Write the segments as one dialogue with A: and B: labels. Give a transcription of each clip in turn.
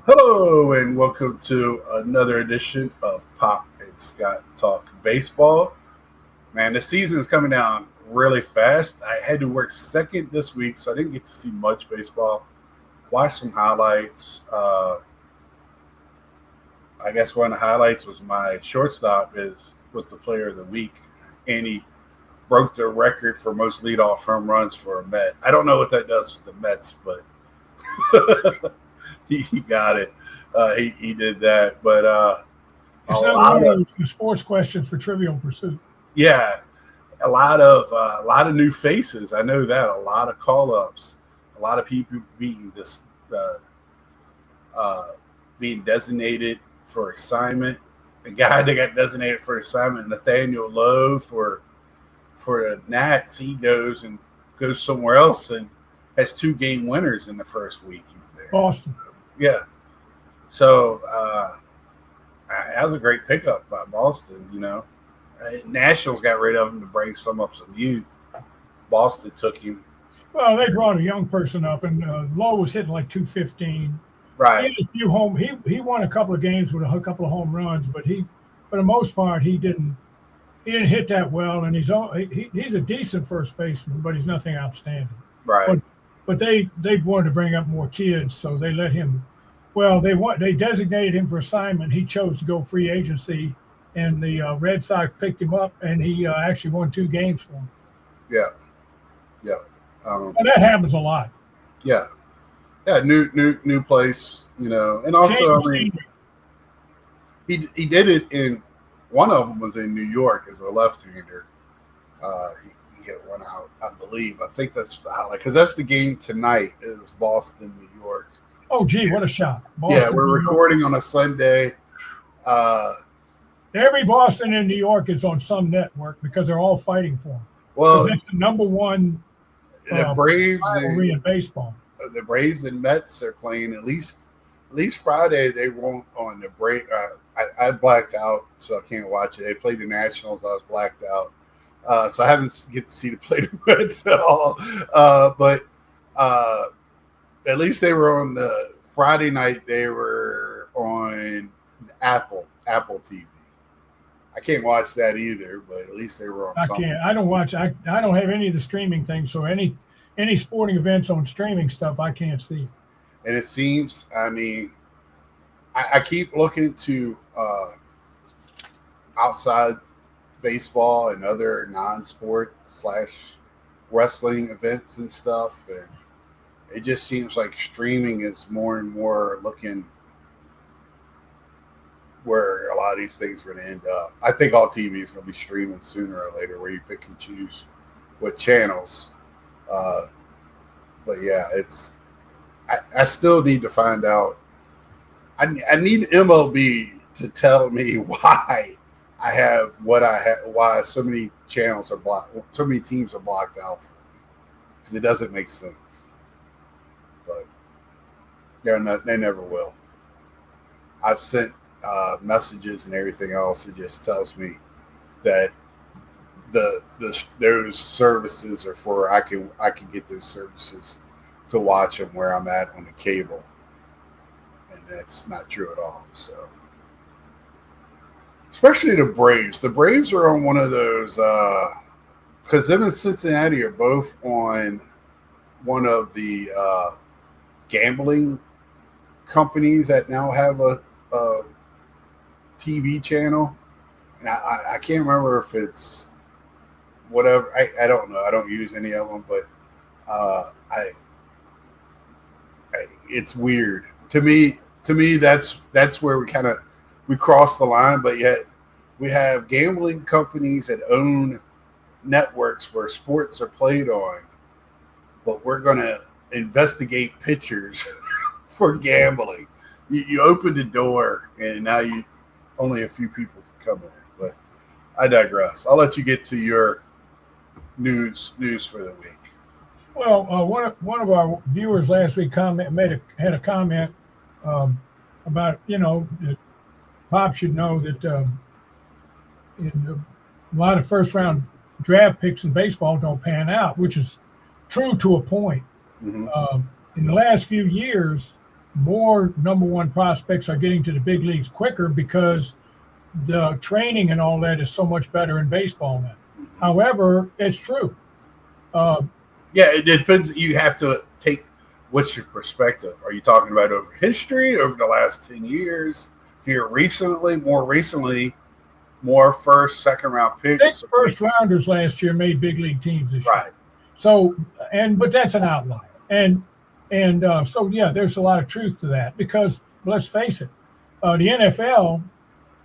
A: Hello and welcome to another edition of Pop and Scott Talk Baseball. Man, the season is coming down really fast. I had to work second this week, so I didn't get to see much baseball. Watched some highlights. I guess one of the highlights was my shortstop was the player of the week, and he broke the record for most leadoff home runs for a Met. I don't know what that does for the Mets, but he got it. He did that, but a
B: It's not one
A: lot
B: of
A: of
B: those sports questions for Trivial Pursuit.
A: yeah, a lot of new faces. I know that a lot of call ups, a lot of people uh, uh, being designated for assignment. The guy that got designated for assignment, Nathaniel Lowe for the Nats, he goes somewhere else and has 2 game winners in the first week he's there.
B: Boston.
A: Yeah, so that was a great pickup by Boston. Nationals got rid of him to bring some youth. Boston took him.
B: Well, they brought a young person up, and Lowe was hitting like 215. He
A: Right,
B: had a few home. He won a couple of games with a couple of home runs, but for the most part, he didn't hit that well, and he's a decent first baseman, but he's nothing outstanding.
A: right.
B: But they wanted to bring up more kids, so they let him. Well, they designated him for assignment. He chose to go free agency, and the Red Sox picked him up, and he actually won 2 games for him.
A: Yeah, yeah, um,
B: And that happens a lot.
A: yeah, yeah. New place. And also,
B: Change
A: I mean, he did it in one of them was in New York as a left-hander. He hit one out, I believe. I think that's the highlight because that's the game tonight is Boston, New York.
B: Oh, gee, what a shot!
A: Yeah,
B: Boston,
A: we're
B: New York.
A: recording on a Sunday. Uh,
B: Every Boston and New York is on some network because they're all fighting for him.
A: well,
B: That's the number one
A: the Braves
B: rivalry in baseball.
A: and Mets are playing at least Friday. They won't on the break. I blacked out, so I can't watch it. They played the Nationals. I was blacked out, so I haven't get to see the play the Mets at all. But at least they were on the Friday night. They were on Apple TV. I can't watch that either, but at least they were on
B: I
A: something.
B: can't. I don't watch. I don't have any of the streaming things. So any sporting events on streaming stuff, I can't see.
A: And it seems, I mean, I keep looking to outside baseball and other non-sport / wrestling events and stuff, and it just seems like streaming is more and more looking where a lot of these things are going to end up. I think all TV is going to be streaming sooner or later, where you pick and choose what channels. Uh, but yeah, I still need to find out. I need MLB to tell me why I have what I have, why so many channels are blocked, so many teams are blocked out, because it doesn't make sense. But they're not. They never will. I've sent messages and everything else. It just tells me that those services are for I can get those services to watch them where I'm at on the cable, and that's not true at all. So, especially the Braves. The Braves are on one of those because them and Cincinnati are both on one of the gambling companies that now have a TV channel. And I can't remember if it's whatever. I don't know. I don't use any of them, but it's weird to me. To me, that's where we cross the line. But yet we have gambling companies that own networks where sports are played on, but we're going to investigate pitchers for gambling. You opened the door, and now only a few people can come in. But I digress. I'll let you get to your news for the week.
B: Well, one of our viewers last week had a comment about that Pop should know that a lot of first round draft picks in baseball don't pan out, which is true to a point.
A: Mm-hmm.
B: In the last few years, more number one prospects are getting to the big leagues quicker because the training and all that is so much better in baseball now. However, it's true.
A: Yeah, it depends. You have to take what's your perspective. Are you talking about over history, over the last 10 years, here recently, more first, second round picks?
B: 6 first rounders last year made big league teams this year.
A: Right.
B: So, but that's an outlier. So yeah, there's a lot of truth to that because let's face it, the NFL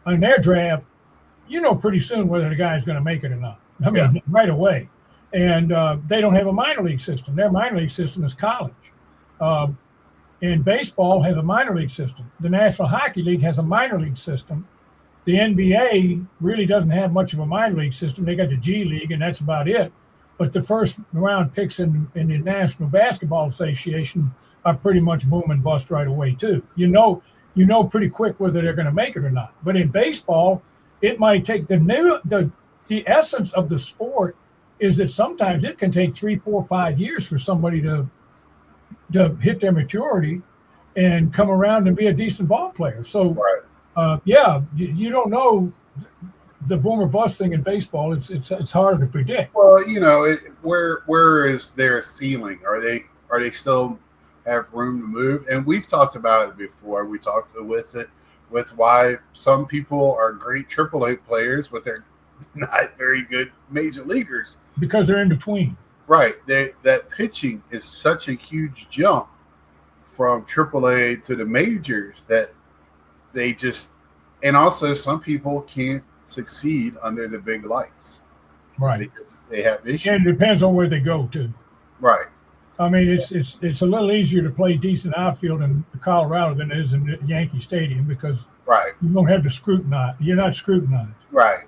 B: in their draft, you know pretty soon whether the guy's going to make it or not. I mean, right away. And they don't have a minor league system. Their minor league system is college. And baseball has a minor league system. The National Hockey League has a minor league system. The NBA really doesn't have much of a minor league system. They got the G League, and that's about it. But the first round picks in the National Basketball Association are pretty much boom and bust right away too. You know pretty quick whether they're going to make it or not. But in baseball, it might take the essence of the sport is that sometimes it can take 3, 4, 5 years for somebody to hit their maturity and come around and be a decent ball player. So, you don't know the boom or bust thing in baseball. It's harder to predict.
A: Well, where is their ceiling? Are they still have room to move? And we've talked about it before. We talked with why some people are great AAA players, but they're not very good major leaguers
B: because they're in between.
A: Right. That pitching is such a huge jump from AAA to the majors that they just, and also some people can't succeed under the big lights.
B: Right.
A: Because they have issues.
B: And it depends on where they go to.
A: Right.
B: I mean, it's a little easier to play decent outfield in Colorado than it is in Yankee Stadium because you don't have to scrutinize. You're not scrutinized.
A: Right.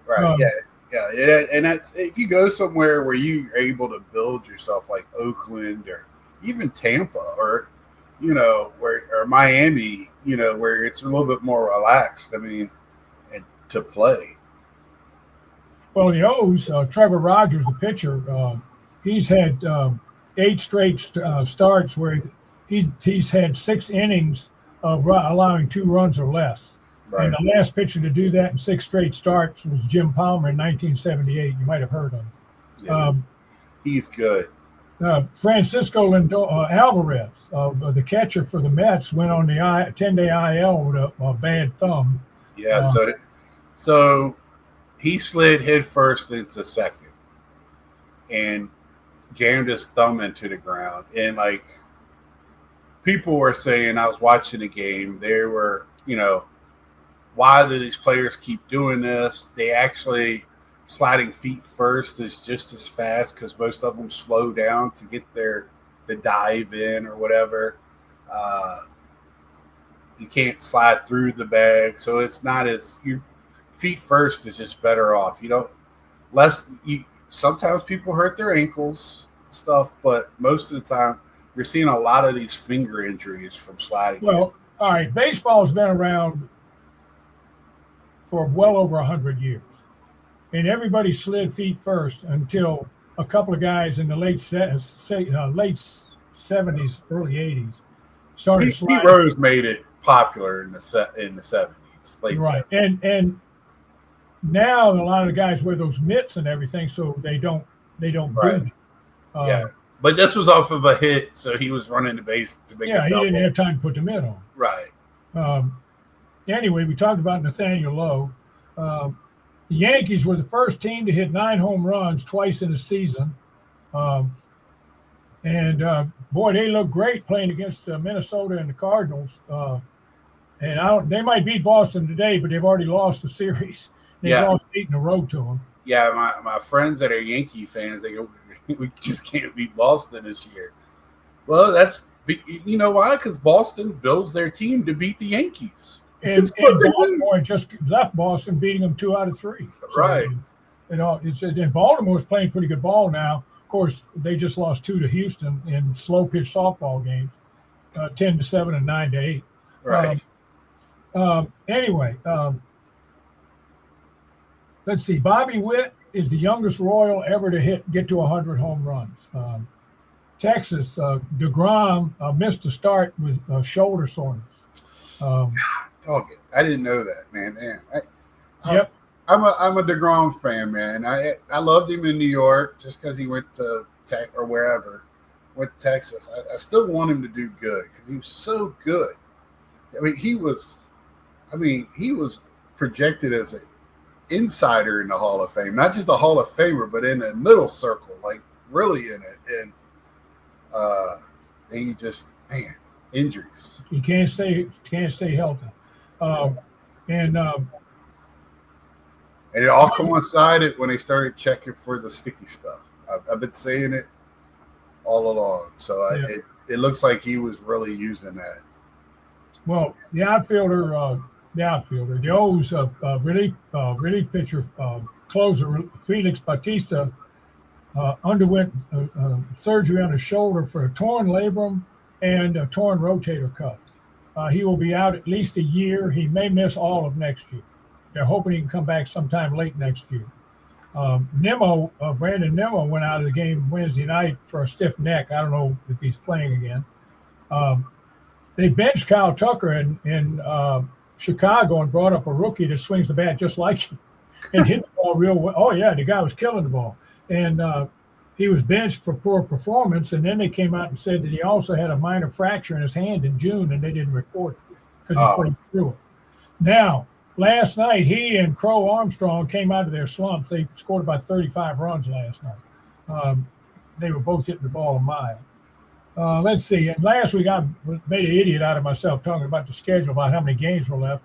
A: Yeah. And that's if you go somewhere where you're able to build yourself like Oakland or even Tampa or or Miami, where it's a little bit more relaxed. I mean, and to play.
B: Well, the O's, Trevor Rogers, the pitcher, he's had 8 straight starts where he's had 6 innings of allowing 2 runs or less. Right. And the last pitcher to do that in 6 straight starts was Jim Palmer in 1978. You might have heard of him.
A: Yeah, he's good.
B: Francisco Alvarez, the catcher for the Mets, went on the 10-day IL with a bad thumb.
A: Yeah, so he slid head first into second and jammed his thumb into the ground. And, people were saying, I was watching the game, they were, why do these players keep doing this? They actually sliding feet first is just as fast because most of them slow down to get the dive in or whatever. You can't slide through the bag, so it's not as your feet first is just better off. Sometimes people hurt their ankles stuff, but most of the time you're seeing a lot of these finger injuries from sliding.
B: Well, all right, baseball's been around for well over 100 years. And everybody slid feet first until a couple of guys in the late 70s, early 80s started sliding.
A: Pete Rose made it popular in the 70s, late 70s.
B: And now a lot of the guys wear those mitts and everything, so they don't
A: right.
B: Boot.
A: But this was off of a hit, so he was running the base to make
B: he didn't have time to put the mitt on.
A: Right.
B: Anyway, we talked about Nathaniel Lowe. The Yankees were the first team to hit 9 home runs twice in a season. Boy, they look great playing against Minnesota and the Cardinals. They might beat Boston today, but they've already lost the series. They've lost 8 in a row to them.
A: Yeah, my friends that are Yankee fans, they go, we just can't beat Boston this year. Well, you know why? Because Boston builds their team to beat the Yankees.
B: And Baltimore just left Boston, beating them 2 out of 3. So,
A: right.
B: And Baltimore's playing pretty good ball now. Of course, they just lost 2 to Houston in slow pitch softball games, 10-7 and 9-8.
A: Right.
B: Anyway, let's see. Bobby Witt is the youngest Royal ever to get to 100 home runs. Texas, DeGrom missed the start with shoulder soreness.
A: Okay, I didn't know that, man. Damn.
B: Yep.
A: I'm a DeGrom fan, man. I loved him in New York just because he went to Tech or wherever, went to Texas. I still want him to do good because he was so good. I mean, he was projected as an insider in the Hall of Fame, not just a Hall of Famer, but in the middle circle, like really in it. And he just, man, injuries.
B: He can't stay healthy. And
A: it all coincided when they started checking for the sticky stuff. I've been saying it all along. So it looks like he was really using that.
B: Well, the O's relief pitcher, closer Felix Bautista underwent surgery on his shoulder for a torn labrum and a torn rotator cuff. He will be out at least a year. He may miss all of next year. They're hoping he can come back sometime late next year. Brandon Nimmo went out of the game Wednesday night for a stiff neck. I don't know if he's playing again. They benched Kyle Tucker in Chicago and brought up a rookie that swings the bat just like him and hit the ball real well. Oh, yeah, the guy was killing the ball. And he was benched for poor performance, and then they came out and said that he also had a minor fracture in his hand in June, and they didn't report it because he put him through it. Now, last night, he and Crow Armstrong came out of their slumps. They scored about 35 runs last night. They were both hitting the ball a mile. Let's see. And last week, I made an idiot out of myself talking about the schedule, about how many games were left.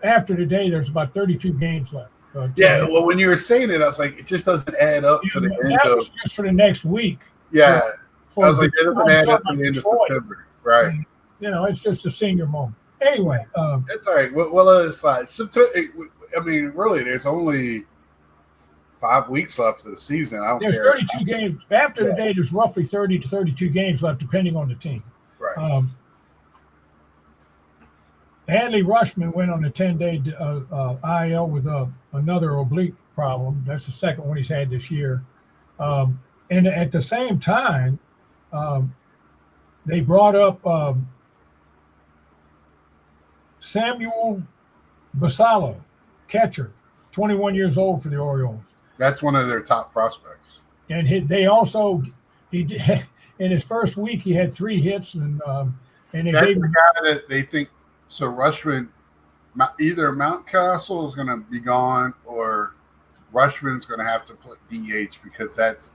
B: After today, there's about 32 games left.
A: Well, when you were saying it, I was like, it just doesn't add up to the end
B: that was just for the next week.
A: Yeah. I was like, it doesn't add up to the end of September. Right.
B: It's just a senior moment. Anyway.
A: That's all right. Well, aside. I mean, really, there's only 5 weeks left of the season.
B: There's 32 games. After today, there's roughly 30 to 32 games left, depending on the team.
A: Right.
B: Adley Rushman went on a 10-day IL with another oblique problem. That's the second one he's had this year. And at the same time, they brought up Samuel Basallo, catcher, 21 years old for the Orioles.
A: That's one of their top prospects.
B: And he did, in his first week, he had 3 hits. And they
A: that's
B: gave
A: the guy that they think. So Rushman, either Mountcastle is going to be gone or Rushman's going to have to play DH because that's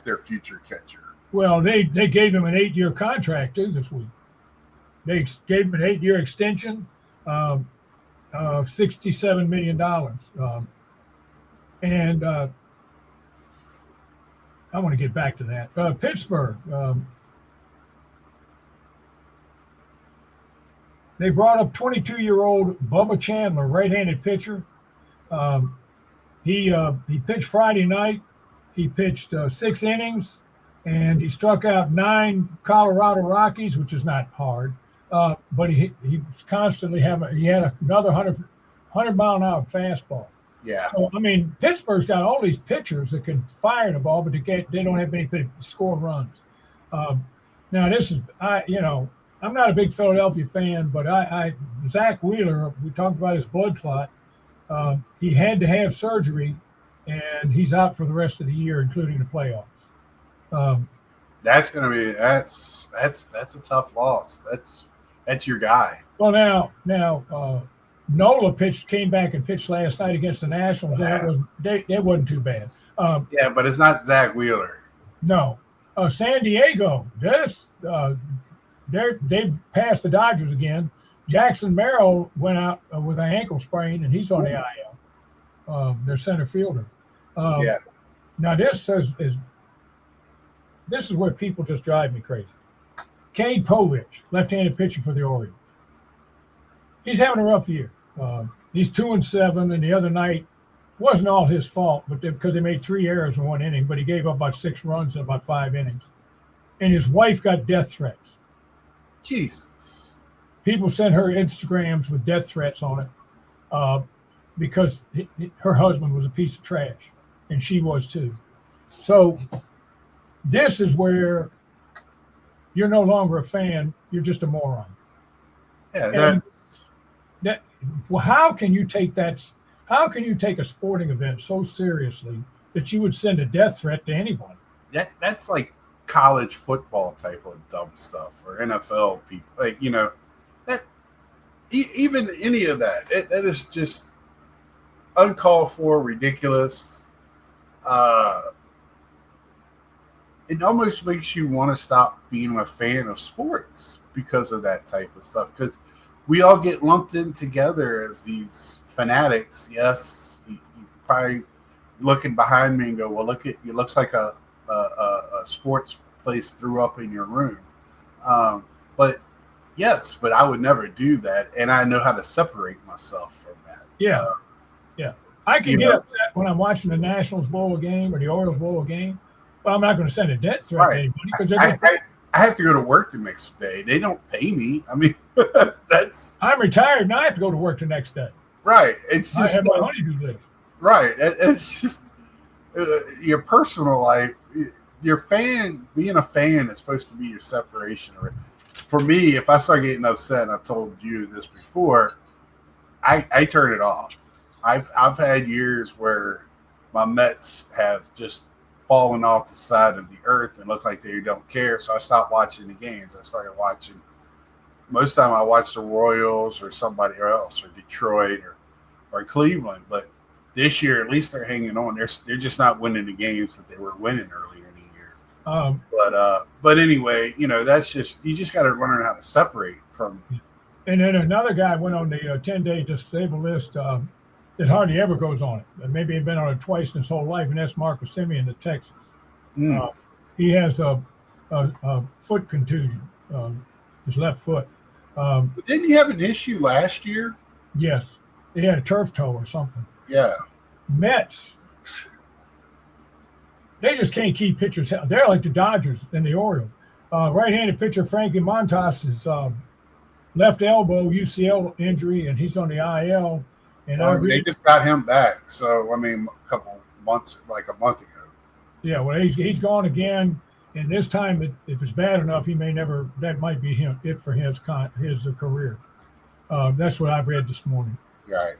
A: their future catcher.
B: Well, they gave him an 8-year contract too this week. They gave him an 8-year extension, $67 million. And I want to get back to that. Pittsburgh. They brought up 22-year-old Bubba Chandler, right-handed pitcher. He pitched Friday night. He pitched 6 innings, and he struck out 9 Colorado Rockies, which is not hard. But he was constantly he had another 100-mile-an-hour fastball.
A: Yeah.
B: So, I mean, Pittsburgh's got all these pitchers that can fire the ball, but they don't have anybody to score runs. Now, this is I'm not a big Philadelphia fan, but Zach Wheeler, we talked about his blood clot. He had to have surgery, and he's out for the rest of the year, including the playoffs.
A: That's going to be that's a tough loss. That's your guy.
B: Well, now Nola came back and pitched last night against the Nationals. That wasn't too bad.
A: But it's not Zach Wheeler.
B: No, San Diego. They've passed the Dodgers again. Jackson Merrill went out with an ankle sprain, and he's on the IL. Their center fielder. Now this is where people just drive me crazy. Cade Povich, left-handed pitcher for the Orioles. He's having a rough year. He's 2-7, and the other night wasn't all his fault, but because they made 3 errors in 1 inning, but he gave up about 6 runs in about 5 innings. And his wife got death threats.
A: Jesus.
B: People sent her Instagrams with death threats on it because her husband was a piece of trash, and she was too. So this is where you're no longer a fan. You're just a moron.
A: Yeah,
B: And
A: that's
B: well, how can you take that? How can you take a sporting event so seriously that you would send a death threat to anybody?
A: that's like college football type of dumb stuff or NFL people. Like that even any of that. That is just uncalled for, ridiculous. It almost makes you want to stop being a fan of sports because of that type of stuff. Because we all get lumped in together as these fanatics. Yes, you probably looking behind me and go, well, look at it looks like a sports place threw up in your room. But yes, but I would never do that, and I know how to separate myself from that.
B: Yeah, yeah. I can get upset when I'm watching the Nationals bowl a game or the Orioles bowl a game, but I'm not going to send a death threat to anybody because
A: I have to go to work the next day. They don't pay me. I mean,
B: I'm retired and I have to go to work the next day.
A: Right. It's just
B: I have my honeydew list.
A: Right. It's just your personal life. Being a fan is supposed to be your separation. For me, if I start getting upset, and I've told you this before, I turn it off. I've had years where my Mets have just fallen off the side of the earth and look like they don't care. So I stopped watching the games. I started watching. Most of the time I watch the Royals or somebody else or Detroit or Cleveland. But this year, at least they're hanging on. They're just not winning the games that they were winning earlier in the year. But anyway, that's just you just got to learn how to separate from.
B: And then another guy went on the 10-day disabled list that hardly ever goes on it. Maybe he'd been on it twice in his whole life, and that's Marcus Semien of Texas. He has a foot contusion, his left foot.
A: But didn't he have an issue last year?
B: Yes. He had a turf toe or something.
A: Yeah.
B: Mets, they just can't keep pitchers. They're like the Dodgers and the Orioles. Right-handed pitcher Frankie Montas is left elbow UCL injury, and he's on the IL. And
A: they just got him back. So, a couple months, like a month ago.
B: Yeah, well, he's gone again. And this time, if it's bad enough, he may never. That might be it for his career. That's what I've read this morning.
A: Right.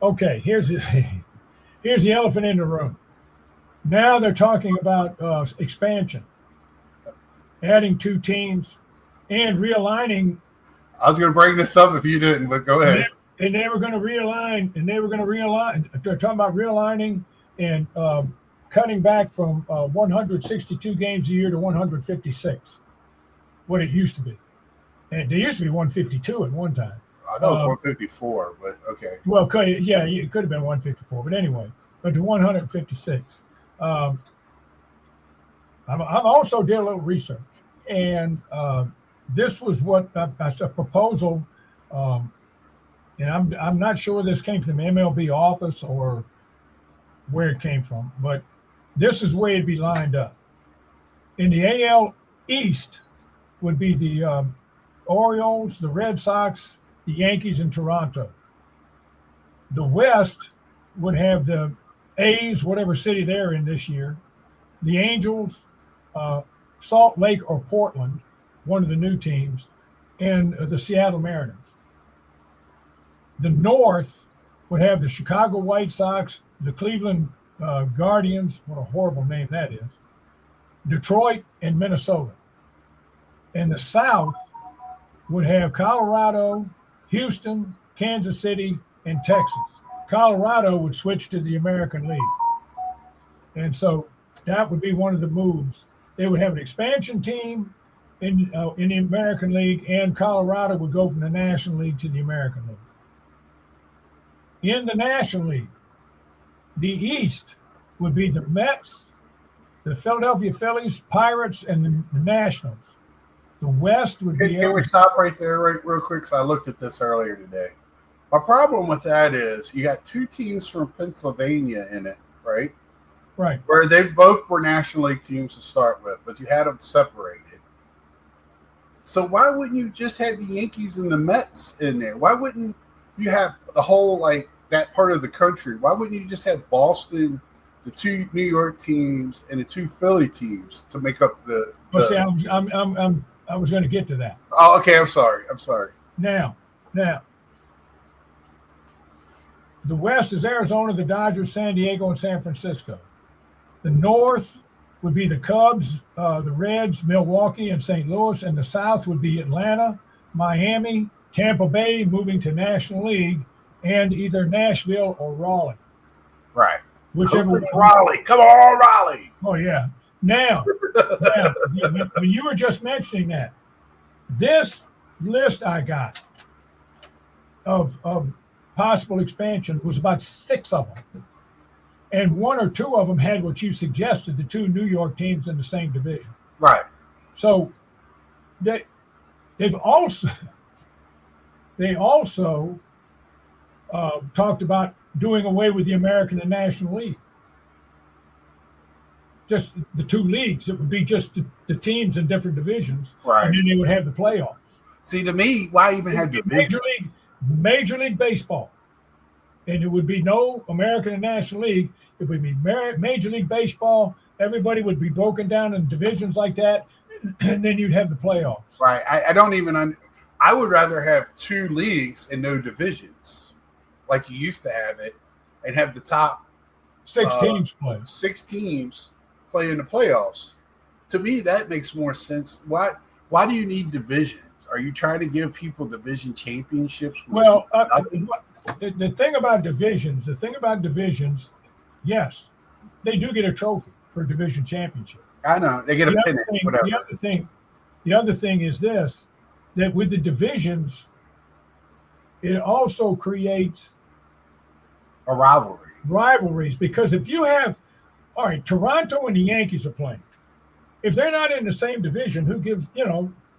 B: Okay. Here's the elephant in the room. Now they're talking about expansion, adding 2 teams, and realigning.
A: I was going to bring this up if you didn't, but go ahead.
B: And they were going to realign. They're talking about realigning and cutting back from 162 games a year to 156, what it used to be. And there used to be 152 at one time.
A: I thought it was 154, but okay.
B: Well, it could have been 154, but anyway, but to 156. I also did a little research, and this was what a proposal. And I'm not sure this came from the MLB office or where it came from, but this is where it'd be lined up. In the AL East would be the Orioles, the Red Sox, the Yankees, and Toronto. The West would have the A's, whatever city they're in this year, the Angels, Salt Lake or Portland, one of the new teams, and the Seattle Mariners. The North would have the Chicago White Sox, the Cleveland Guardians, what a horrible name that is, Detroit, and Minnesota. And the South would have Colorado, Houston, Kansas City, and Texas. Colorado would switch to the American League. And so that would be one of the moves. They would have an expansion team in the American League, and Colorado would go from the National League to the American League. In the National League, the East would be the Mets, the Philadelphia Phillies, Pirates, and the Nationals. The West would be.
A: Can we stop right there, real quick? Because I looked at this earlier today. My problem with that is you got 2 teams from Pennsylvania in it, right?
B: Right.
A: Where they both were National League teams to start with, but you had them separated. So why wouldn't you just have the Yankees and the Mets in there? Why wouldn't you have the whole, that part of the country? Why wouldn't you just have Boston the 2 New York teams and the 2 Philly teams to make up the.
B: Well, see, I was going to get to that.
A: Oh, okay. I'm sorry.
B: Now, the West is Arizona, the Dodgers, San Diego, and San Francisco. The North would be the Cubs, the Reds, Milwaukee, and St. Louis, and the South would be Atlanta, Miami, Tampa Bay, moving to National League, and either Nashville or Raleigh.
A: Right.
B: Whichever one.
A: Raleigh. Come on, Raleigh.
B: Oh, yeah. Now, when you were just mentioning that, this list I got of possible expansion was about 6 of them. And 1 or 2 of them had what you suggested, the 2 New York teams in the same division.
A: Right.
B: So they also talked about doing away with the American and National League. Just the 2 leagues. It would be just the teams in different divisions.
A: Right.
B: And then they would have the playoffs.
A: See, to me, why even have division?
B: Major League Baseball. And it would be no American and National League. It would be Major League Baseball. Everybody would be broken down in divisions like that. And then you'd have the playoffs.
A: Right. I don't even I would rather have 2 leagues and no divisions like you used to have it and have the top
B: 6 teams play.
A: 6 teams play in the playoffs. To me, that makes more sense. Why do you need divisions? Are you trying to give people division championships?
B: Well, the thing about divisions, yes, they do get a trophy for division championship.
A: I know they get a pennant. Whatever.
B: The other thing is this: that with the divisions, it also creates
A: a rivalry.
B: Rivalries, because if you have, all right, Toronto and the Yankees are playing. If they're not in the same division, who gives?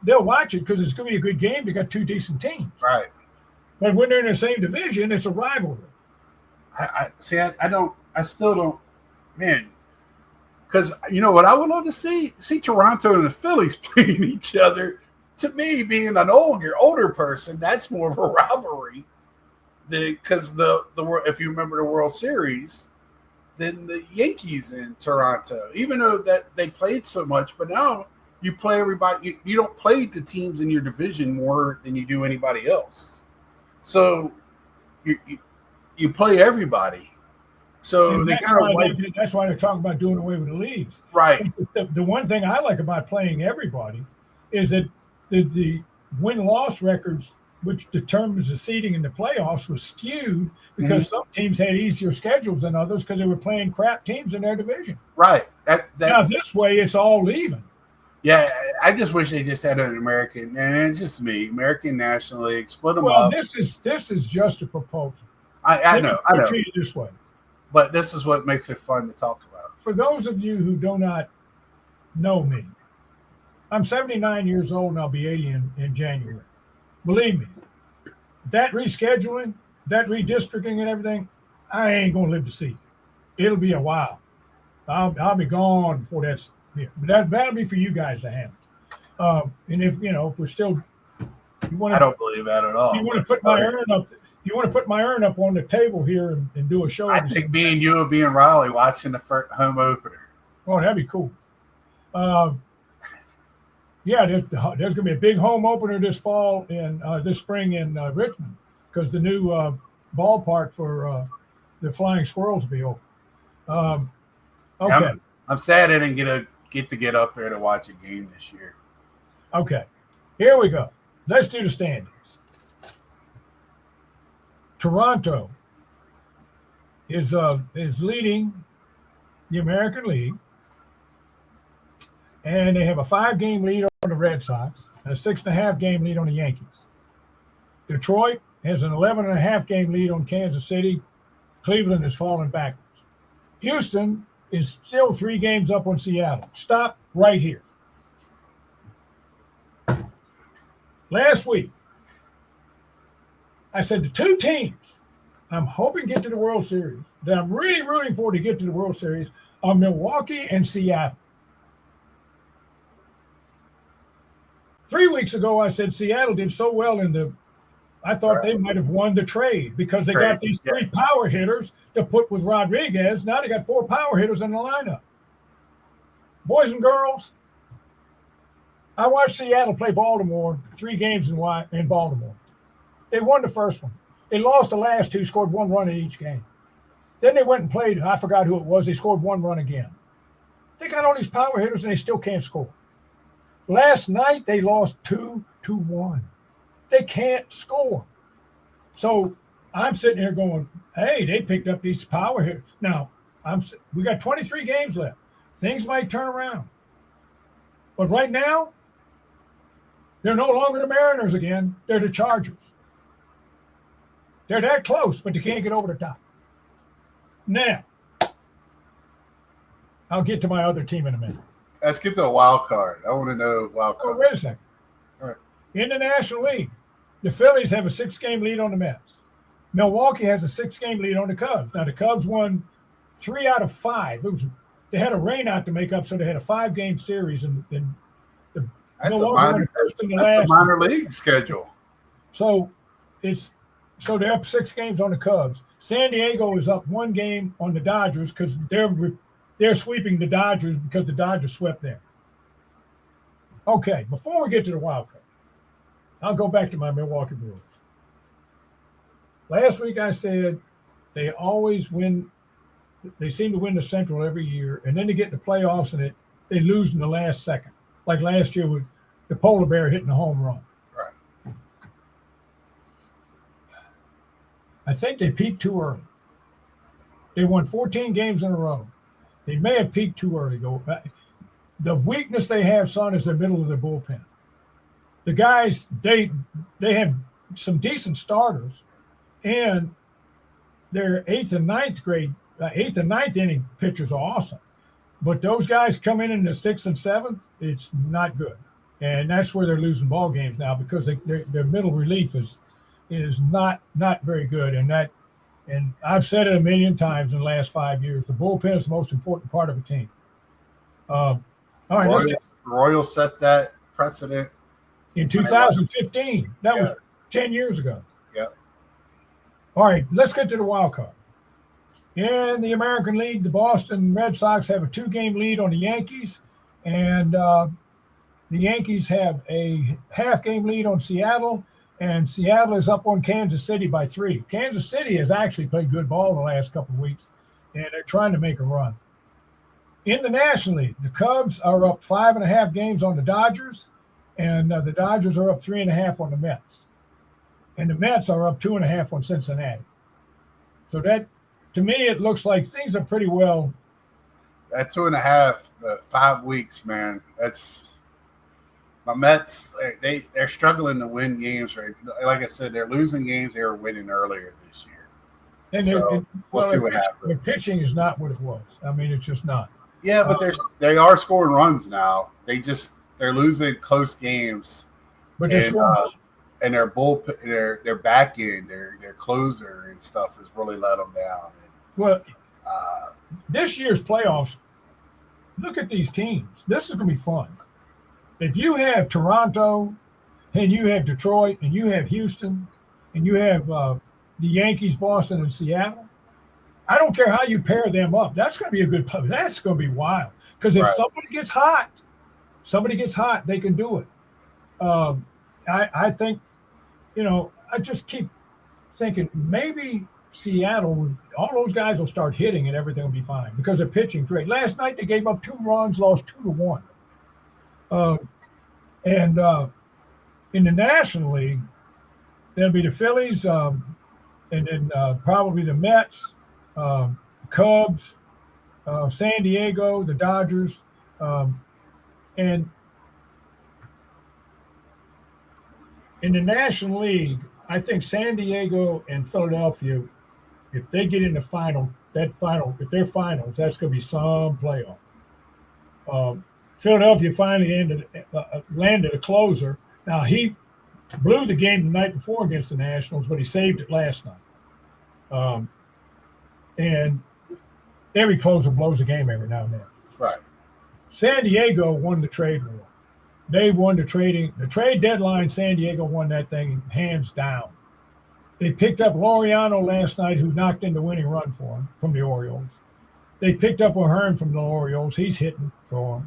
B: They'll watch it because it's going to be a good game. They got 2 decent teams.
A: Right.
B: But when they're in the same division, it's a rivalry.
A: I still don't, man. Because you know what I would love to see Toronto and the Phillies playing each other. To me, being an older person, that's more of a rivalry. Because if you remember the World Series, then the Yankees in Toronto, even though that they played so much, but now you play everybody. You don't play the teams in your division more than you do anybody else. So you play everybody. So they kind of
B: that's why they're talking about doing away with the leagues.
A: Right.
B: The one thing I like about playing everybody is that the win-loss records, which determines the seeding in the playoffs, was skewed because some teams had easier schedules than others because they were playing crap teams in their division.
A: Right.
B: Now this way, it's all even.
A: Yeah, I just wish they just had an American, and it's just me, American National League, split them up.
B: Well, this is just a proposal.
A: I know.
B: Treat it this way.
A: But this is what makes it fun to talk about.
B: For those of you who do not know me, I'm 79 years old and I'll be 80 in January. Believe me, that rescheduling, that redistricting and everything, I ain't going to live to see. It'll be a while. I'll be gone before that's here. But that'll be for you guys to handle. And if we're still,
A: I don't believe that at all.
B: You want to put my urn up. You want to put my urn up on the table here and do a show?
A: I think me and you will be in Raleigh watching the first home opener.
B: Oh, that'd be cool. Yeah, there's going to be a big home opener this spring in Richmond because the new ballpark for the Flying Squirrels will be open. Okay.
A: I'm sad I didn't get up there to watch a game this year.
B: Okay, here we go. Let's do the standings. Toronto is leading the American League, and they have a 5-game lead on the Red Sox and a 6.5-game lead on the Yankees. Detroit has an 11.5-game lead on Kansas City. Cleveland has fallen backwards. Houston is still 3 games up on Seattle. Stop right here. Last week, I said the 2 teams I'm hoping get to the World Series, that I'm really rooting for to get to the World Series, are Milwaukee and Seattle. 3 weeks ago, I said Seattle did so well in the I thought they might have won the trade because they got these 3 power hitters to put with Rodriguez. Now they got 4 power hitters in the lineup. Boys and girls, I watched Seattle play Baltimore 3 games in Baltimore. They won the first one. They lost the last 2, scored 1 run in each game. Then they went and played, I forgot who it was, they scored 1 run again. They got all these power hitters and they still can't score. Last night they lost 2-1. They can't score. So I'm sitting here going, hey, they picked up these power hitters. Now, we got 23 games left. Things might turn around. But right now, they're no longer the Mariners again. They're the Chargers. They're that close, but they can't get over the top. Now, I'll get to my other team in a minute.
A: Let's get to a wild card. I want to know wild card.
B: Oh, wait a second.
A: All right.
B: In the National League, the Phillies have a 6-game lead on the Mets. Milwaukee has a 6-game lead on the Cubs. Now, the Cubs won 3 out of 5. They had a rainout to make up, so they had a 5-game series. And
A: that's the minor league schedule.
B: So they're up 6 games on the Cubs. San Diego is up 1 game on the Dodgers because they're sweeping the Dodgers because the Dodgers swept them. Okay, before we get to the wild card, I'll go back to my Milwaukee Brewers. Last week I said they always win. They seem to win the Central every year, and then they get in the playoffs and they lose in the last second. Like last year with the polar bear hitting a home run.
A: Right.
B: I think they peaked too early. They won 14 games in a row. They may have peaked too early, though. The weakness they have, son, is the middle of their bullpen. The guys, they have some decent starters, and their 8th and 9th inning pitchers are awesome. But those guys come in the 6th and 7th, it's not good. And that's where they're losing ball games now because their middle relief is not very good. And I've said it a million times in the last 5 years, the bullpen is the most important part of a team. All right,
A: Royals set that precedent
B: in 2015. That was 10 years ago.
A: Yeah.
B: All right, let's get to the wild card. In the American League, the Boston Red Sox have a 2-game lead on the Yankees, and the Yankees have a half-game lead on Seattle, and Seattle is up on Kansas City by 3. Kansas City has actually played good ball the last couple of weeks, and they're trying to make a run. In the National League, the Cubs are up 5.5 games on the Dodgers, and the Dodgers are up 3.5 on the Mets. And the Mets are up 2.5 on Cincinnati. So that, to me, it looks like things are pretty well.
A: That 2.5, 5 weeks, man. That's my Mets. They're struggling to win games. Right, like I said, they're losing games they were winning earlier this year.
B: And
A: we'll see what happens.
B: The pitching is not what it was. I mean, it's just not.
A: Yeah, but they are scoring runs now. They're losing close games.
B: But they're scoring.
A: And their bullpen, their back end, their closer and stuff has really let them down.
B: Well, this year's playoffs, look at these teams. This is going to be fun. If you have Toronto, and you have Detroit, and you have Houston, and you have the Yankees, Boston, and Seattle, I don't care how you pair them up. That's going to be a good play. That's going to be wild. Because if somebody gets hot, they can do it. I think, I just keep thinking maybe Seattle, all those guys will start hitting and everything will be fine because they're pitching great. Last night they gave up 2 runs, lost 2-1. And in the National League, there'll be the Phillies, and then probably the Mets, Cubs, San Diego, the Dodgers, and in the National League, I think San Diego and Philadelphia, if they get in the if they're finals, that's going to be some playoff. Philadelphia finally landed a closer. Now, he blew the game the night before against the Nationals, but he saved it last night. And every closer blows a game every now and then.
A: Right.
B: San Diego won the trade war. They won the trade deadline. San Diego won that thing hands down. They picked up Laureano last night, who knocked in the winning run for him from the Orioles. They picked up O'Hearn from the Orioles. He's hitting for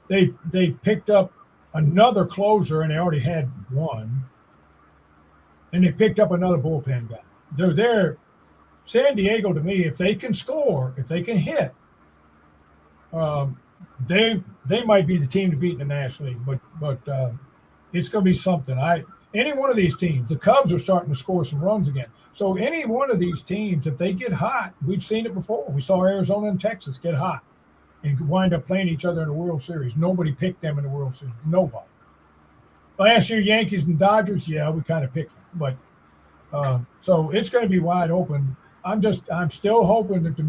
B: them. They picked up another closer, and they already had one. And they picked up another bullpen guy. They're there. San Diego, to me, if they can score, if they can hit, they might be the team to beat in the National League. But it's going to be something. Any one of these teams, the Cubs are starting to score some runs again. So any one of these teams, if they get hot, we've seen it before. We saw Arizona and Texas get hot and wind up playing each other in the World Series. Nobody picked them in the World Series. Nobody. Last year, Yankees and Dodgers, yeah, we kind of picked them. But so it's going to be wide open. I'm still hoping that the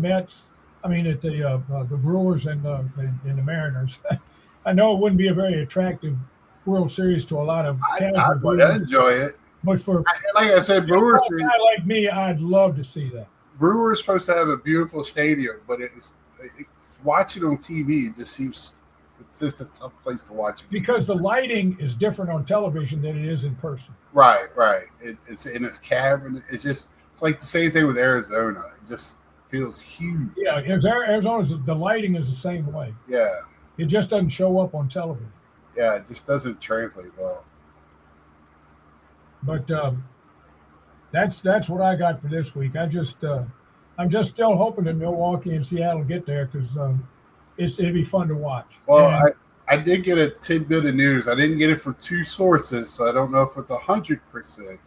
B: Brewers and the Mariners. I know it wouldn't be a very attractive World Series to a lot of
A: I enjoy it.
B: But for
A: like I said, Brewers,
B: a guy like me, I'd love to see that.
A: Brewers supposed to have a beautiful stadium, but watching on TV, it just seems it's just a tough place to watch it.
B: Because the lighting is different on television than it is in person.
A: Right. It's in its cavern. It's like the same thing with Arizona. It just feels huge.
B: Yeah, Arizona's the lighting is the same way.
A: Yeah.
B: It just doesn't show up on television.
A: Yeah, it just doesn't translate well.
B: But that's what I got for this week. I'm just still hoping that Milwaukee and Seattle get there because it'd be fun to watch.
A: Well, I did get a tidbit of news. I didn't get it from two sources, so I don't know if it's 100%.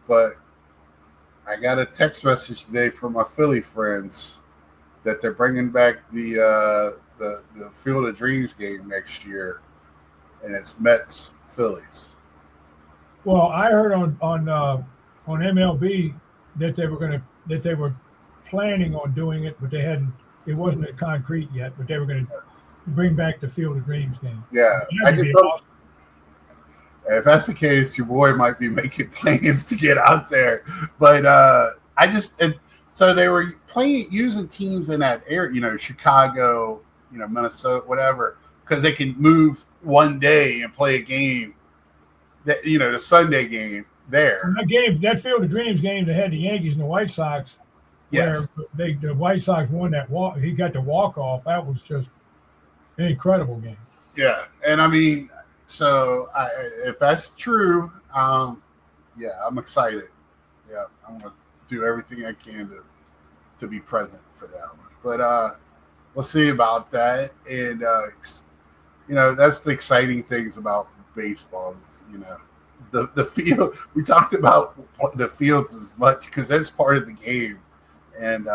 A: But I got a text message today from my Philly friends that they're bringing back the Field of Dreams game next year, and it's Mets Phillies.
B: Well, I heard on MLB that they were planning on doing it, but they hadn't. It wasn't a concrete yet, but they were going to bring back the Field of Dreams game.
A: Yeah, I just awesome. If that's the case, your boy might be making plans to get out there. But so they were using teams in that area, Chicago, Minnesota, whatever, because they can move one day and play a game. The Sunday game there.
B: That Field of Dreams game, they had the Yankees and the White Sox.
A: Yes.
B: Where the White Sox won that walk. He got the walk off. That was just an incredible game.
A: Yeah, and I mean, so if that's true, I'm excited. Yeah, I'm gonna do everything I can to be present for that one. But we'll see about that. And that's the exciting things about baseball is the field. We talked about the fields as much because that's part of the game, and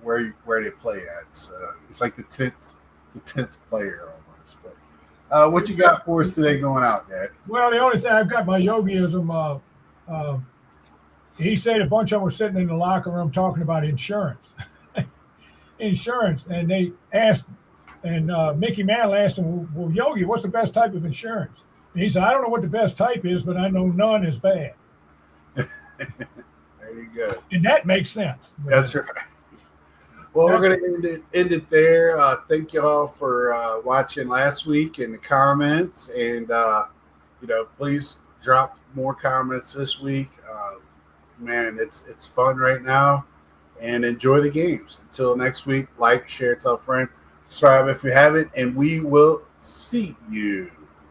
A: where they play at. So it's like the 10th player almost. But what you got for us today going out, Dad?
B: Well, the only thing I've got my yogiism. He said a bunch of them were sitting in the locker room talking about insurance, and they asked. And Mickey Mantle asked him, well, Yogi, what's the best type of insurance? And he said, I don't know what the best type is, but I know none is bad.
A: There you go.
B: And that makes sense.
A: That's right. Well, we're going to end it there. Thank you all for watching last week in the comments. And, please drop more comments this week. Man, it's fun right now. And enjoy the games. Until next week, like, share, tell a friend. Subscribe if you haven't, and we will see you.